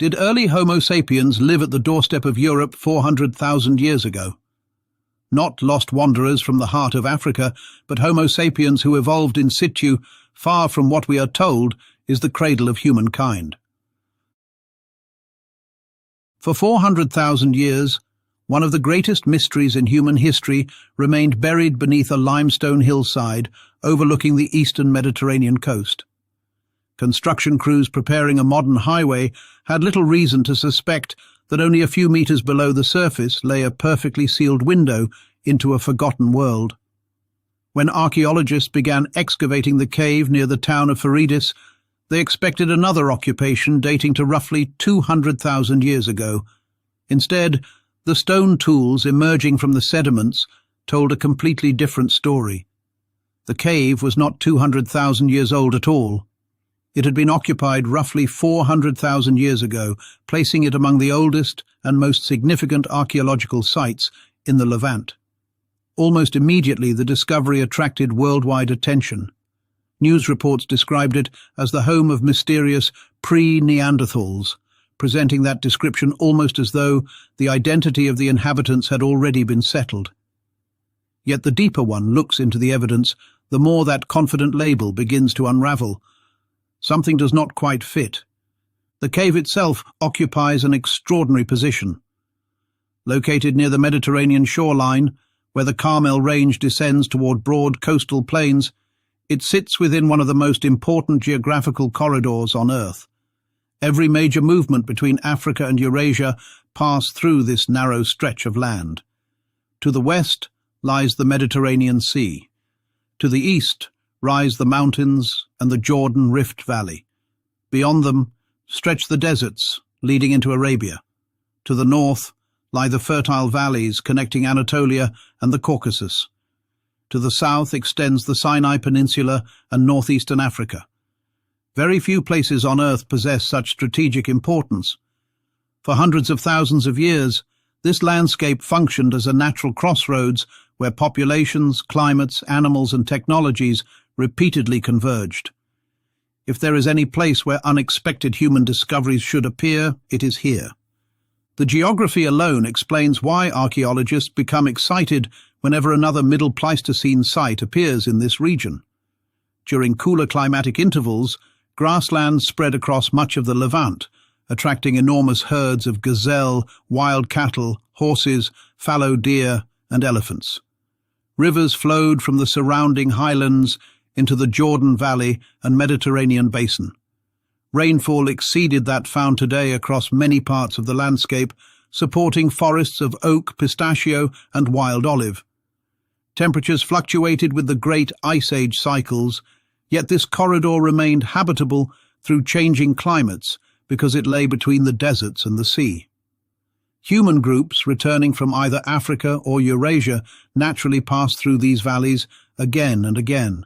Did early Homo sapiens live at the doorstep of Europe 400,000 years ago? Not lost wanderers from the heart of Africa, but Homo sapiens who evolved in situ, far from what we are told is the cradle of humankind. For 400,000 years, one of the greatest mysteries in human history remained buried beneath a limestone hillside overlooking the eastern Mediterranean coast. Construction crews preparing a modern highway had little reason to suspect that only a few meters below the surface lay a perfectly sealed window into a forgotten world. When archaeologists began excavating the cave near the town of Faridis, they expected another occupation dating to roughly 200,000 years ago. Instead, the stone tools emerging from the sediments told a completely different story. The cave was not 200,000 years old at all. It had been occupied roughly 400,000 years ago, placing it among the oldest and most significant archaeological sites in the Levant. Almost immediately, the discovery attracted worldwide attention. News reports described it as the home of mysterious pre-Neanderthals, presenting that description almost as though the identity of the inhabitants had already been settled. Yet the deeper one looks into the evidence, the more that confident label begins to unravel. Something does not quite fit. The cave itself occupies an extraordinary position. Located near the Mediterranean shoreline, where the Carmel Range descends toward broad coastal plains, it sits within one of the most important geographical corridors on Earth. Every major movement between Africa and Eurasia passed through this narrow stretch of land. To the west lies the Mediterranean Sea. To the east rise the mountains and the Jordan Rift Valley. Beyond them stretch the deserts leading into Arabia. To the north lie the fertile valleys connecting Anatolia and the Caucasus. To the south extends the Sinai Peninsula and northeastern Africa. Very few places on Earth possess such strategic importance. For hundreds of thousands of years, this landscape functioned as a natural crossroads where populations, climates, animals and technologies repeatedly converged. If there is any place where unexpected human discoveries should appear, it is here. The geography alone explains why archaeologists become excited whenever another Middle Pleistocene site appears in this region. During cooler climatic intervals, grasslands spread across much of the Levant, attracting enormous herds of gazelle, wild cattle, horses, fallow deer, and elephants. Rivers flowed from the surrounding highlands into the Jordan Valley and Mediterranean basin. Rainfall exceeded that found today across many parts of the landscape, supporting forests of oak, pistachio, and wild olive. Temperatures fluctuated with the great Ice Age cycles, yet this corridor remained habitable through changing climates because it lay between the deserts and the sea. Human groups returning from either Africa or Eurasia naturally passed through these valleys again and again,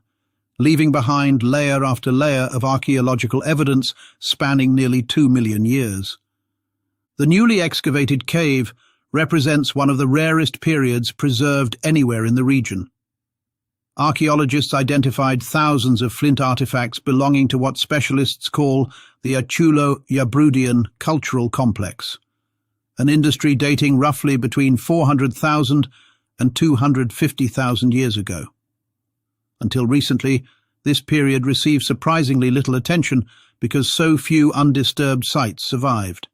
leaving behind layer after layer of archaeological evidence spanning nearly 2 million years. The newly excavated cave represents one of the rarest periods preserved anywhere in the region. Archaeologists identified thousands of flint artifacts belonging to what specialists call the Achulo-Yabrudian cultural complex, an industry dating roughly between 400,000 and 250,000 years ago. Until recently, this period received surprisingly little attention because so few undisturbed sites survived.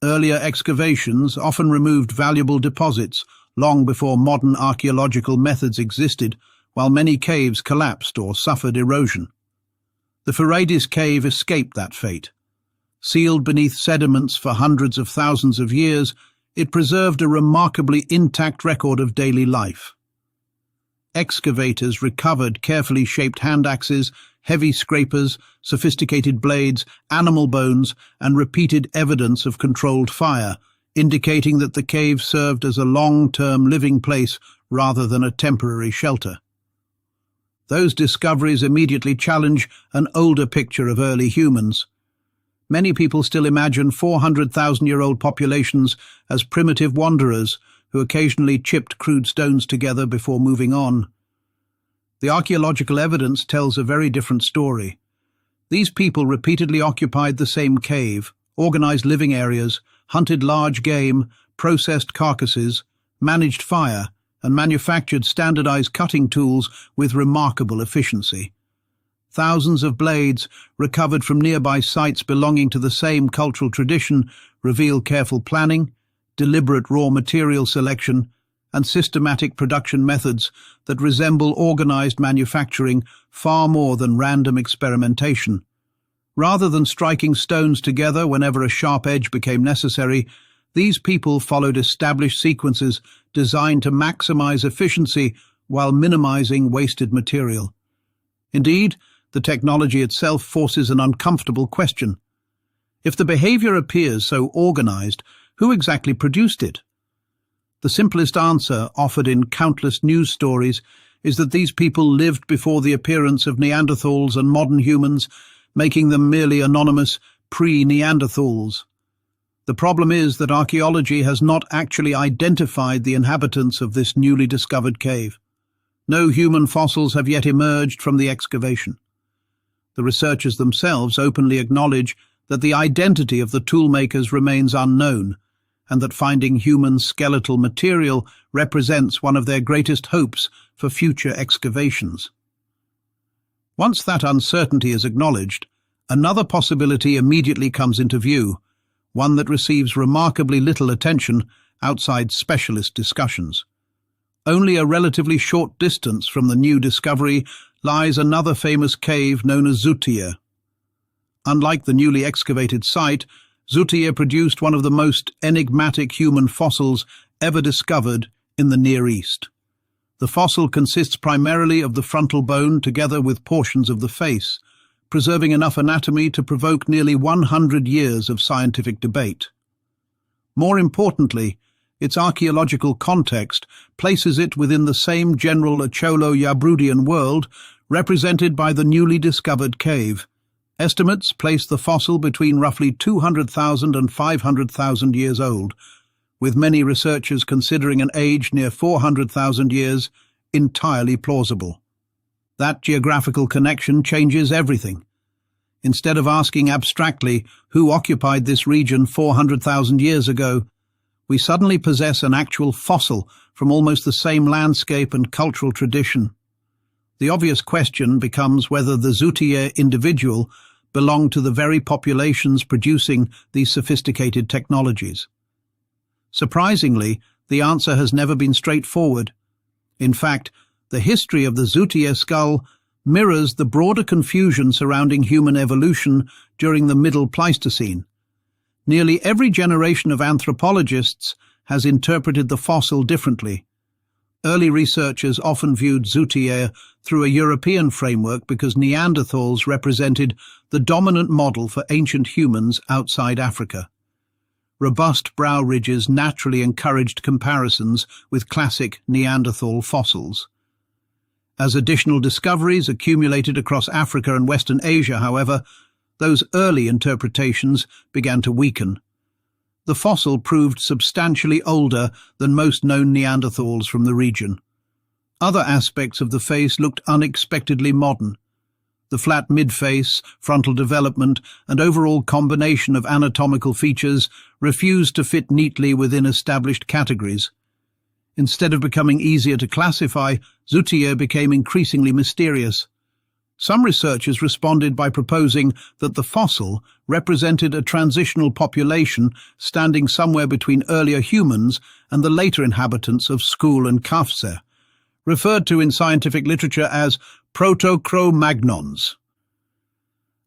Earlier excavations often removed valuable deposits long before modern archaeological methods existed, while many caves collapsed or suffered erosion. The Faridis cave escaped that fate. Sealed beneath sediments for hundreds of thousands of years, it preserved a remarkably intact record of daily life. Excavators recovered carefully shaped hand axes, heavy scrapers, sophisticated blades, animal bones, and repeated evidence of controlled fire, indicating that the cave served as a long-term living place rather than a temporary shelter. Those discoveries immediately challenge an older picture of early humans. Many people still imagine 400,000-year-old populations as primitive wanderers who occasionally chipped crude stones together before moving on. The archaeological evidence tells a very different story. These people repeatedly occupied the same cave, organized living areas, hunted large game, processed carcasses, managed fire, and manufactured standardized cutting tools with remarkable efficiency. Thousands of blades, recovered from nearby sites belonging to the same cultural tradition, reveal careful planning, deliberate raw material selection, and systematic production methods that resemble organized manufacturing far more than random experimentation. Rather than striking stones together whenever a sharp edge became necessary, these people followed established sequences designed to maximize efficiency while minimizing wasted material. Indeed, the technology itself forces an uncomfortable question. If the behavior appears so organized, who exactly produced it? The simplest answer, offered in countless news stories, is that these people lived before the appearance of Neanderthals and modern humans, making them merely anonymous pre-Neanderthals. The problem is that archaeology has not actually identified the inhabitants of this newly discovered cave. No human fossils have yet emerged from the excavation. The researchers themselves openly acknowledge that the identity of the toolmakers remains unknown, and that finding human skeletal material represents one of their greatest hopes for future excavations. Once that uncertainty is acknowledged, another possibility immediately comes into view, one that receives remarkably little attention outside specialist discussions. Only a relatively short distance from the new discovery lies another famous cave known as Zuttiyeh. Unlike the newly excavated site, Zuttiyeh produced one of the most enigmatic human fossils ever discovered in the Near East. The fossil consists primarily of the frontal bone together with portions of the face, preserving enough anatomy to provoke nearly 100 years of scientific debate. More importantly, its archaeological context places it within the same general Acholo-Yabrudian world represented by the newly discovered cave. Estimates place the fossil between roughly 200,000 and 500,000 years old, with many researchers considering an age near 400,000 years entirely plausible. That geographical connection changes everything. Instead of asking abstractly who occupied this region 400,000 years ago, we suddenly possess an actual fossil from almost the same landscape and cultural tradition. The obvious question becomes whether the Zuttiyeh individual belonged to the very populations producing these sophisticated technologies. Surprisingly, the answer has never been straightforward. In fact, the history of the Zuttiyeh skull mirrors the broader confusion surrounding human evolution during the Middle Pleistocene. Nearly every generation of anthropologists has interpreted the fossil differently. Early researchers often viewed Zuttiyeh through a European framework because Neanderthals represented the dominant model for ancient humans outside Africa. Robust brow ridges naturally encouraged comparisons with classic Neanderthal fossils. As additional discoveries accumulated across Africa and Western Asia, however, those early interpretations began to weaken. The fossil proved substantially older than most known Neanderthals from the region. Other aspects of the face looked unexpectedly modern. The flat midface, frontal development, and overall combination of anatomical features refused to fit neatly within established categories. Instead of becoming easier to classify, Zuttiyeh became increasingly mysterious. Some researchers responded by proposing that the fossil represented a transitional population standing somewhere between earlier humans and the later inhabitants of Skul and Kafse, referred to in scientific literature as proto-Cro-Magnons.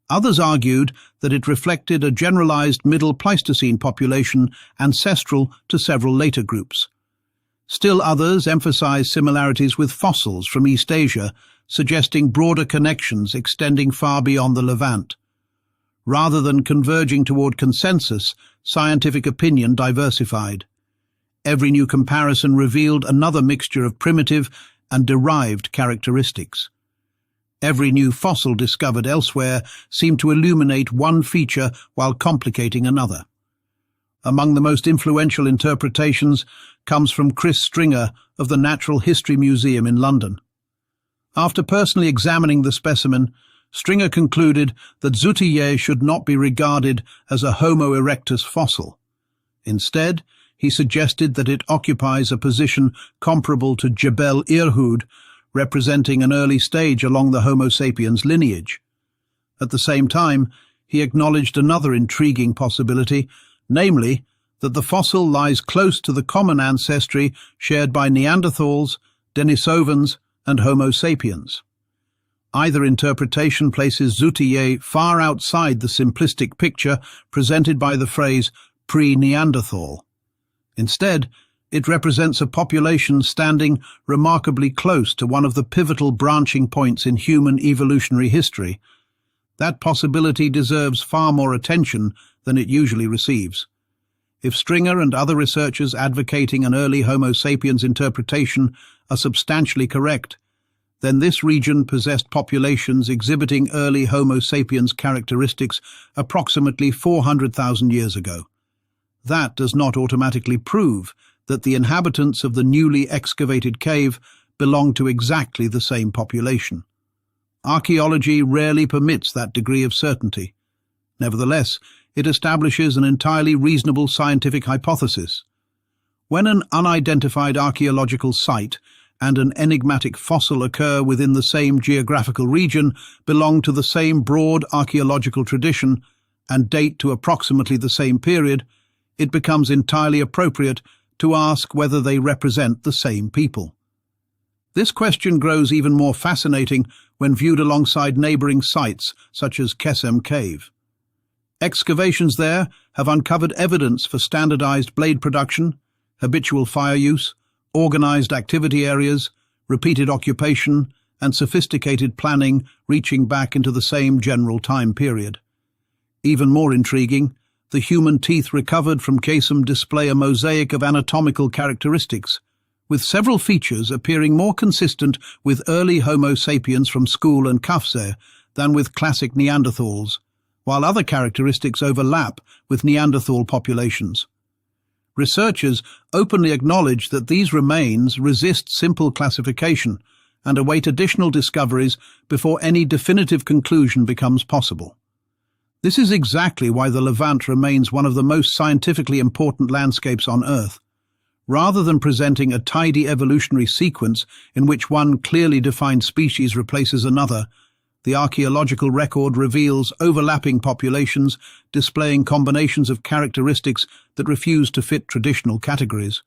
Others argued that it reflected a generalized Middle Pleistocene population ancestral to several later groups. Still others emphasized similarities with fossils from East Asia, suggesting broader connections extending far beyond the Levant. Rather than converging toward consensus, scientific opinion diversified. Every new comparison revealed another mixture of primitive and derived characteristics. Every new fossil discovered elsewhere seemed to illuminate one feature while complicating another. Among the most influential interpretations comes from Chris Stringer of the Natural History Museum in London. After personally examining the specimen, Stringer concluded that Zuttiyeh should not be regarded as a Homo erectus fossil. Instead, he suggested that it occupies a position comparable to Jebel Irhoud, representing an early stage along the Homo sapiens lineage. At the same time, he acknowledged another intriguing possibility, namely that the fossil lies close to the common ancestry shared by Neanderthals, Denisovans, and Homo sapiens. Either interpretation places Zuttiyeh far outside the simplistic picture presented by the phrase pre-Neanderthal. Instead, it represents a population standing remarkably close to one of the pivotal branching points in human evolutionary history. That possibility deserves far more attention than it usually receives. If Stringer and other researchers advocating an early Homo sapiens interpretation are substantially correct, then this region possessed populations exhibiting early Homo sapiens characteristics approximately 400,000 years ago. That does not automatically prove that the inhabitants of the newly excavated cave belong to exactly the same population. Archaeology rarely permits that degree of certainty. Nevertheless, it establishes an entirely reasonable scientific hypothesis. When an unidentified archaeological site and an enigmatic fossil occur within the same geographical region, belong to the same broad archaeological tradition, and date to approximately the same period, it becomes entirely appropriate to ask whether they represent the same people. This question grows even more fascinating when viewed alongside neighboring sites such as Qesem Cave. Excavations there have uncovered evidence for standardized blade production, habitual fire use, organized activity areas, repeated occupation, and sophisticated planning reaching back into the same general time period. Even more intriguing, the human teeth recovered from Qesem display a mosaic of anatomical characteristics, with several features appearing more consistent with early Homo sapiens from School and Qafzeh than with classic Neanderthals, while other characteristics overlap with Neanderthal populations. Researchers openly acknowledge that these remains resist simple classification and await additional discoveries before any definitive conclusion becomes possible. This is exactly why the Levant remains one of the most scientifically important landscapes on Earth. Rather than presenting a tidy evolutionary sequence in which one clearly defined species replaces another, the archaeological record reveals overlapping populations displaying combinations of characteristics that refuse to fit traditional categories.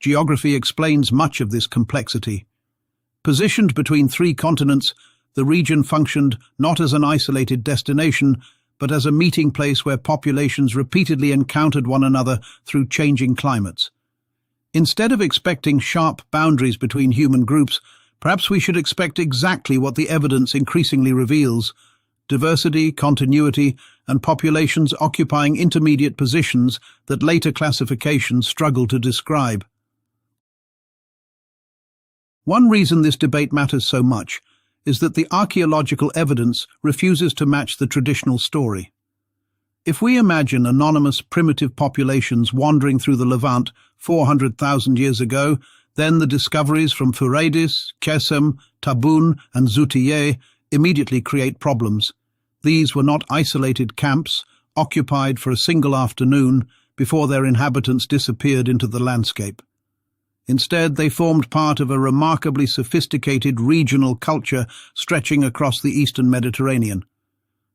Geography explains much of this complexity. Positioned between three continents, the region functioned not as an isolated destination, but as a meeting place where populations repeatedly encountered one another through changing climates. Instead of expecting sharp boundaries between human groups, perhaps we should expect exactly what the evidence increasingly reveals: diversity, continuity, and populations occupying intermediate positions that later classifications struggle to describe. One reason this debate matters so much is that the archaeological evidence refuses to match the traditional story. If we imagine anonymous primitive populations wandering through the Levant 400,000 years ago, then the discoveries from Fureidis, Qesem, Tabun, and Zuttiyeh immediately create problems. These were not isolated camps, occupied for a single afternoon before their inhabitants disappeared into the landscape. Instead, they formed part of a remarkably sophisticated regional culture stretching across the eastern Mediterranean.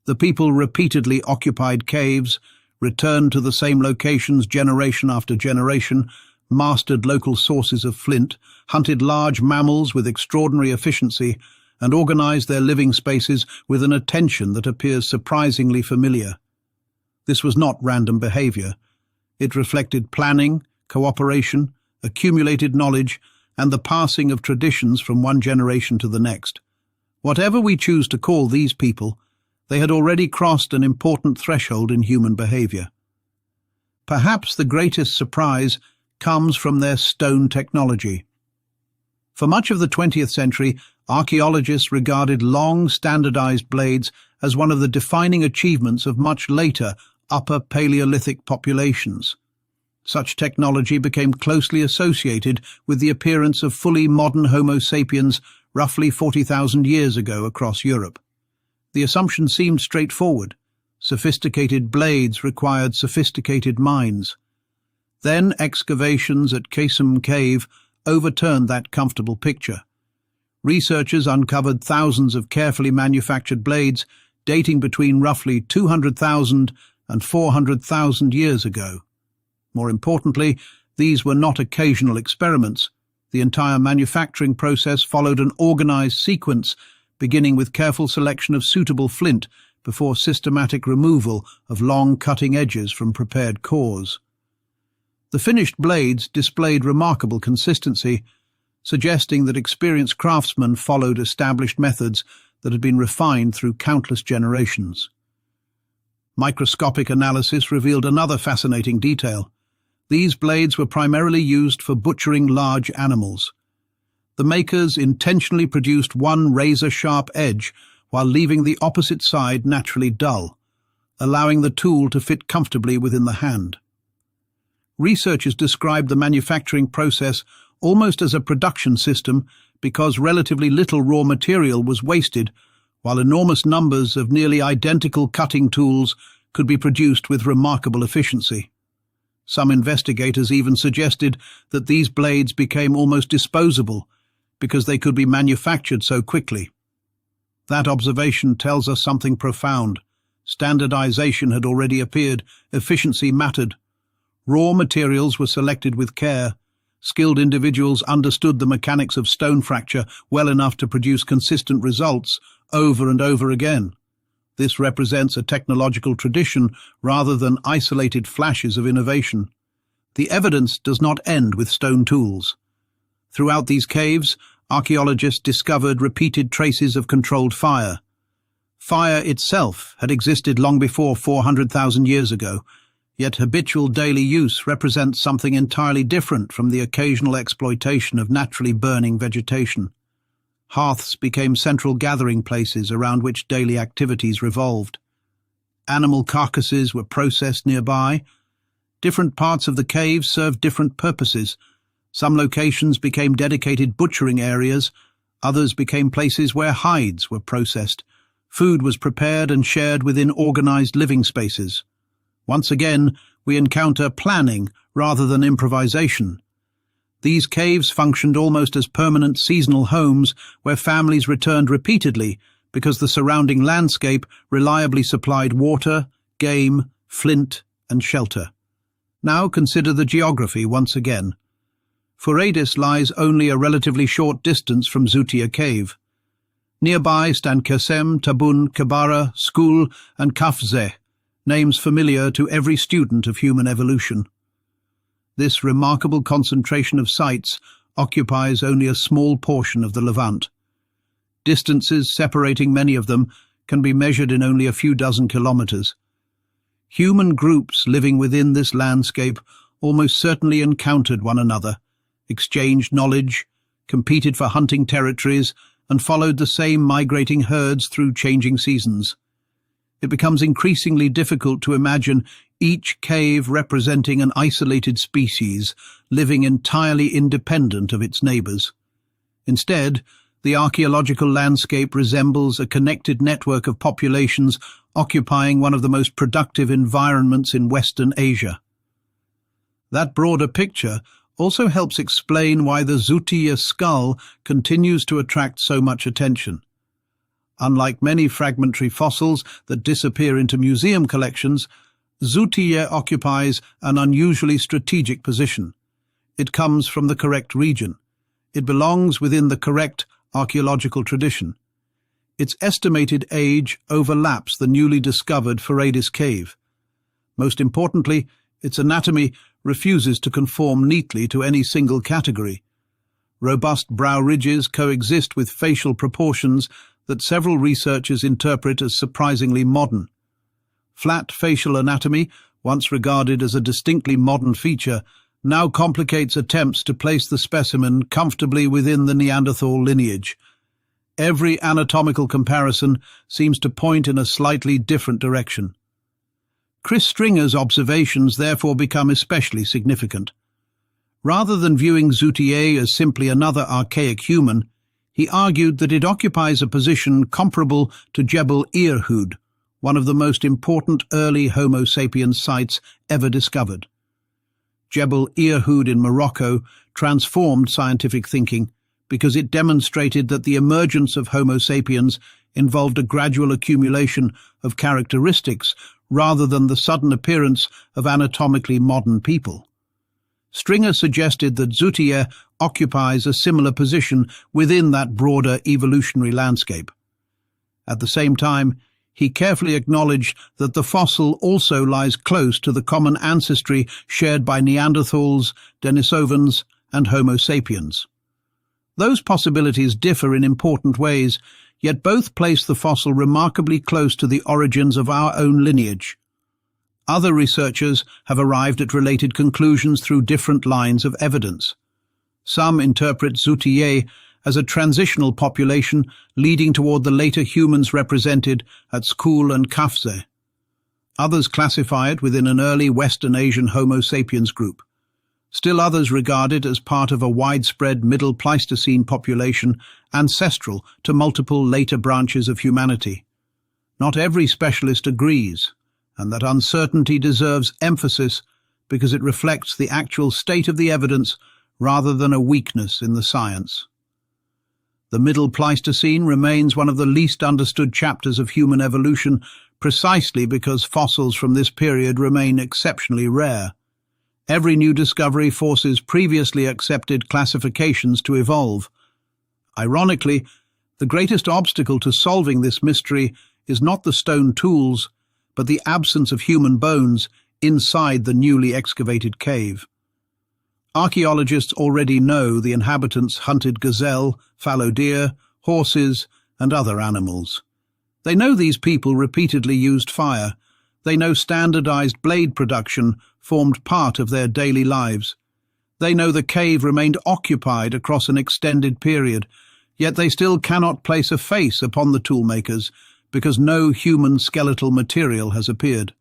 The people repeatedly occupied caves, returned to the same locations generation after generation, mastered local sources of flint, hunted large mammals with extraordinary efficiency, and organized their living spaces with an attention that appears surprisingly familiar. This was not random behavior. It reflected planning, cooperation, accumulated knowledge, and the passing of traditions from one generation to the next. Whatever we choose to call these people, they had already crossed an important threshold in human behavior. Perhaps the greatest surprise comes from their stone technology. For much of the 20th century, archaeologists regarded long, standardized blades as one of the defining achievements of much later Upper Paleolithic populations. Such technology became closely associated with the appearance of fully modern Homo sapiens roughly 40,000 years ago across Europe. The assumption seemed straightforward. Sophisticated blades required sophisticated minds. Then excavations at Qesem Cave overturned that comfortable picture. Researchers uncovered thousands of carefully manufactured blades dating between roughly 200,000 and 400,000 years ago. More importantly, these were not occasional experiments. The entire manufacturing process followed an organized sequence, beginning with careful selection of suitable flint before systematic removal of long cutting edges from prepared cores. The finished blades displayed remarkable consistency, suggesting that experienced craftsmen followed established methods that had been refined through countless generations. Microscopic analysis revealed another fascinating detail. These blades were primarily used for butchering large animals. The makers intentionally produced one razor-sharp edge while leaving the opposite side naturally dull, allowing the tool to fit comfortably within the hand. Researchers described the manufacturing process almost as a production system because relatively little raw material was wasted, while enormous numbers of nearly identical cutting tools could be produced with remarkable efficiency. Some investigators even suggested that these blades became almost disposable because they could be manufactured so quickly. That observation tells us something profound. Standardization had already appeared, efficiency mattered. Raw materials were selected with care. Skilled individuals understood the mechanics of stone fracture well enough to produce consistent results over and over again. This represents a technological tradition rather than isolated flashes of innovation. The evidence does not end with stone tools. Throughout these caves, archaeologists discovered repeated traces of controlled fire. Fire itself had existed long before 400,000 years ago, yet habitual daily use represents something entirely different from the occasional exploitation of naturally burning vegetation. Hearths became central gathering places around which daily activities revolved. Animal carcasses were processed nearby. Different parts of the cave served different purposes. Some locations became dedicated butchering areas, others became places where hides were processed. Food was prepared and shared within organized living spaces. Once again, we encounter planning rather than improvisation. These caves functioned almost as permanent seasonal homes where families returned repeatedly because the surrounding landscape reliably supplied water, game, flint, and shelter. Now consider the geography once again. Furadis lies only a relatively short distance from Zuttiyeh Cave. Nearby stand Qesem, Tabun, Kebara, Skul, and Qafzeh, names familiar to every student of human evolution. This remarkable concentration of sites occupies only a small portion of the Levant. Distances separating many of them can be measured in only a few dozen kilometers. Human groups living within this landscape almost certainly encountered one another, exchanged knowledge, competed for hunting territories, and followed the same migrating herds through changing seasons. It becomes increasingly difficult to imagine each cave representing an isolated species living entirely independent of its neighbors. Instead, the archaeological landscape resembles a connected network of populations occupying one of the most productive environments in Western Asia. That broader picture also helps explain why the Zuttiyeh skull continues to attract so much attention. Unlike many fragmentary fossils that disappear into museum collections, Zuttiyeh occupies an unusually strategic position. It comes from the correct region. It belongs within the correct archaeological tradition. Its estimated age overlaps the newly discovered Furadis cave. Most importantly, its anatomy refuses to conform neatly to any single category. Robust brow ridges coexist with facial proportions that several researchers interpret as surprisingly modern. Flat facial anatomy, once regarded as a distinctly modern feature, now complicates attempts to place the specimen comfortably within the Neanderthal lineage. Every anatomical comparison seems to point in a slightly different direction. Chris Stringer's observations therefore become especially significant. Rather than viewing Zuttiyeh as simply another archaic human, He argued that it occupies a position comparable to Jebel Irhoud, one of the most important early Homo sapiens sites ever discovered. Jebel Irhoud in Morocco transformed scientific thinking because it demonstrated that the emergence of Homo sapiens involved a gradual accumulation of characteristics rather than the sudden appearance of anatomically modern people. Stringer suggested that Zuttiyeh occupies a similar position within that broader evolutionary landscape. At the same time, he carefully acknowledged that the fossil also lies close to the common ancestry shared by Neanderthals, Denisovans, and Homo sapiens. Those possibilities differ in important ways, yet both place the fossil remarkably close to the origins of our own lineage. Other researchers have arrived at related conclusions through different lines of evidence. Some interpret Zuttiyeh as a transitional population leading toward the later humans represented at Skul and Qafzeh. Others classify it within an early Western Asian Homo sapiens group. Still others regard it as part of a widespread Middle Pleistocene population ancestral to multiple later branches of humanity. Not every specialist agrees, and that uncertainty deserves emphasis because it reflects the actual state of the evidence rather than a weakness in the science. The Middle Pleistocene remains one of the least understood chapters of human evolution precisely because fossils from this period remain exceptionally rare. Every new discovery forces previously accepted classifications to evolve. Ironically, the greatest obstacle to solving this mystery is not the stone tools, but the absence of human bones inside the newly excavated cave. Archaeologists already know the inhabitants hunted gazelle, fallow deer, horses, and other animals. They know these people repeatedly used fire. They know standardized blade production formed part of their daily lives. They know the cave remained occupied across an extended period, yet they still cannot place a face upon the toolmakers because no human skeletal material has appeared.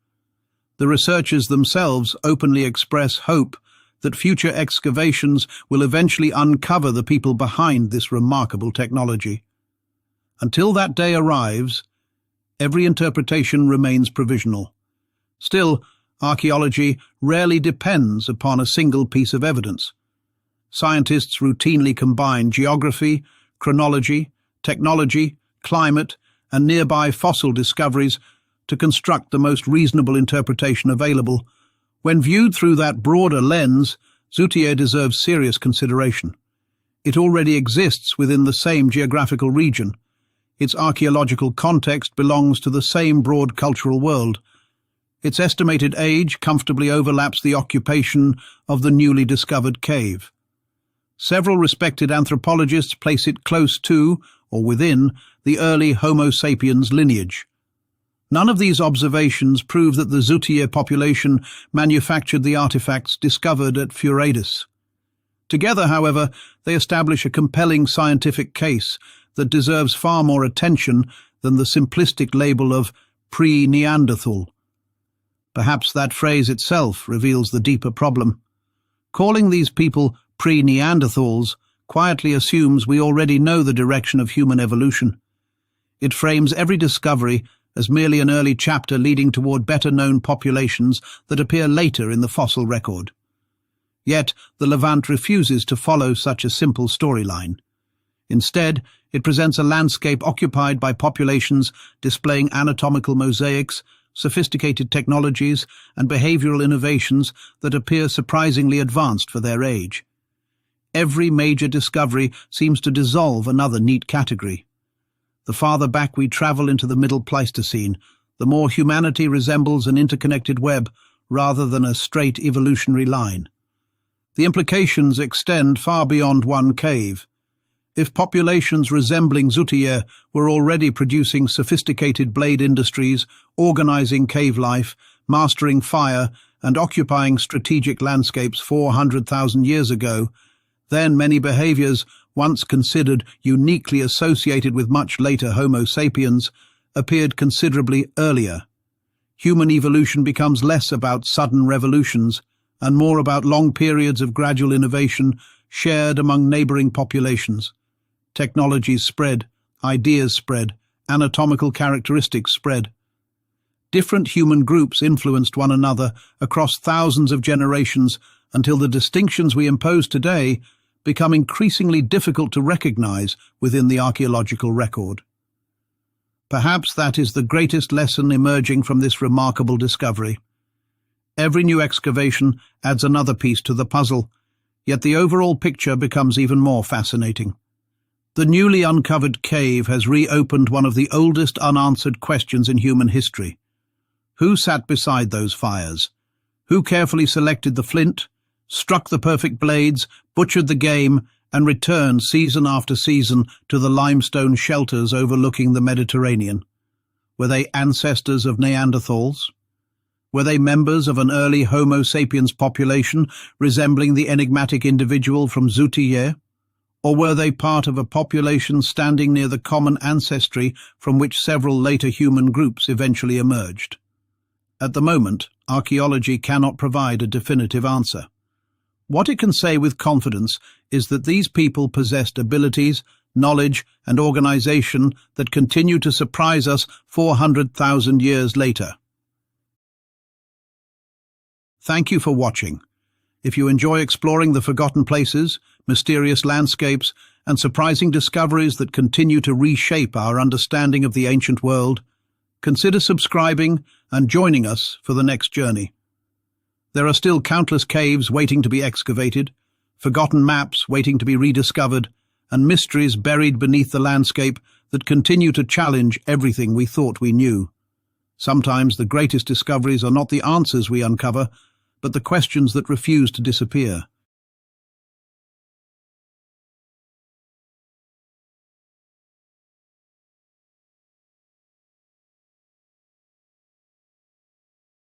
The researchers themselves openly express hope that future excavations will eventually uncover the people behind this remarkable technology. Until that day arrives, every interpretation remains provisional. Still, archaeology rarely depends upon a single piece of evidence. Scientists routinely combine geography, chronology, technology, climate, and nearby fossil discoveries to construct the most reasonable interpretation available. When viewed through that broader lens, Zuttiyeh deserves serious consideration. It already exists within the same geographical region. Its archaeological context belongs to the same broad cultural world. Its estimated age comfortably overlaps the occupation of the newly discovered cave. Several respected anthropologists place it close to, or within, the early Homo sapiens lineage. None of these observations prove that the Zuttiyeh population manufactured the artifacts discovered at Furadis. Together, however, they establish a compelling scientific case that deserves far more attention than the simplistic label of pre-Neanderthal. Perhaps that phrase itself reveals the deeper problem. Calling these people pre-Neanderthals quietly assumes we already know the direction of human evolution. It frames every discovery as merely an early chapter leading toward better-known populations that appear later in the fossil record. Yet, the Levant refuses to follow such a simple storyline. Instead, it presents a landscape occupied by populations displaying anatomical mosaics, sophisticated technologies, and behavioral innovations that appear surprisingly advanced for their age. Every major discovery seems to dissolve another neat category. The farther back we travel into the Middle Pleistocene, the more humanity resembles an interconnected web rather than a straight evolutionary line. The implications extend far beyond one cave. If populations resembling Zuttiyeh were already producing sophisticated blade industries, organizing cave life, mastering fire, and occupying strategic landscapes 400,000 years ago, then many behaviors once considered uniquely associated with much later Homo sapiens appeared considerably earlier. Human evolution becomes less about sudden revolutions and more about long periods of gradual innovation shared among neighboring populations. Technologies spread, ideas spread, anatomical characteristics spread. Different human groups influenced one another across thousands of generations until the distinctions we impose today become increasingly difficult to recognize within the archaeological record. Perhaps that is the greatest lesson emerging from this remarkable discovery. Every new excavation adds another piece to the puzzle, yet the overall picture becomes even more fascinating. The newly uncovered cave has reopened one of the oldest unanswered questions in human history. Who sat beside those fires? Who carefully selected the flint, struck the perfect blades, butchered the game, and returned season after season to the limestone shelters overlooking the Mediterranean? Were they ancestors of Neanderthals? Were they members of an early Homo sapiens population resembling the enigmatic individual from Zuttiyeh? Or were they part of a population standing near the common ancestry from which several later human groups eventually emerged? At the moment, archaeology cannot provide a definitive answer. What it can say with confidence is that these people possessed abilities, knowledge, and organization that continue to surprise us 400,000 years later. Thank you for watching. If you enjoy exploring the forgotten places, mysterious landscapes, and surprising discoveries that continue to reshape our understanding of the ancient world, consider subscribing and joining us for the next journey. There are still countless caves waiting to be excavated, forgotten maps waiting to be rediscovered, and mysteries buried beneath the landscape that continue to challenge everything we thought we knew. Sometimes the greatest discoveries are not the answers we uncover, but the questions that refuse to disappear.